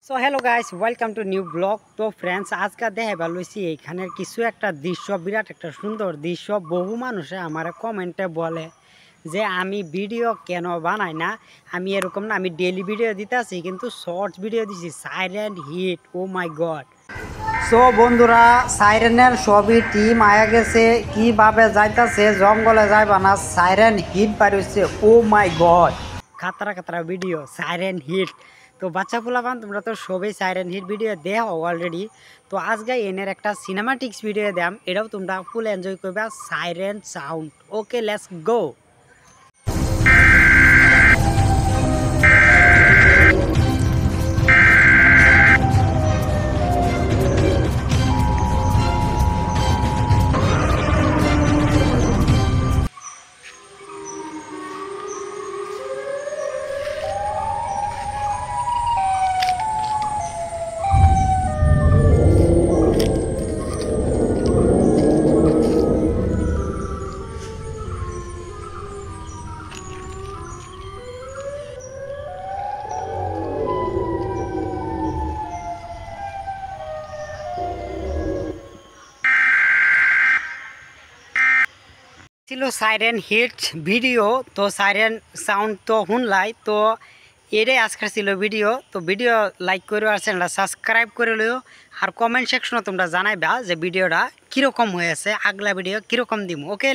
So hello guys, welcome to new blog. তো friends, আজকে দেখাবার লইছি এইখানের কিছু একটা দৃশ্য, বিরাট একটা সুন্দর দৃশ্য। বহু মানুষে আমার কমেন্টে বলে যে আমি ভিডিও কেন বানাই না, আমি এরকম না, আমি ডেলি ভিডিও দিতে আছি কিন্তু শর্টস ভিডিও দিছি। সাইলেন্ট হিট, ও মাই গড। সো বন্ধুরা, সাইরেনের সবই টিম আয়া গেছে, কিভাবে যাইতাছে জঙ্গলে যাইবা না, সাইরেন হিট বাড়িছে। ও মাই god, Khatra Khatra video, siren hit. তো বাচ্চা পোলাপান তোমরা তো সবই সাইরেন হিট ভিডিও দেখো অলরেডি। তো আজকে এনের একটা সিনেমাটিক্স ভিডিও দাম, এটাও তোমরা ফুল এনজয় করবে। Siren sound, okay let's go. ছিল সাইরেন হিট ভিডিও। তো সাইরেন সাউন্ড তো শুনলাই। তো এটাই আজকের ছিল ভিডিও। তো ভিডিও লাইক করে আর চ্যানেলটা সাবস্ক্রাইব করে লিও। আর কমেন্ট সেকশনে তোমরা জানাইবা যে ভিডিওটা কীরকম হয়েছে, আগলা ভিডিও কীরকম দিব। ওকে।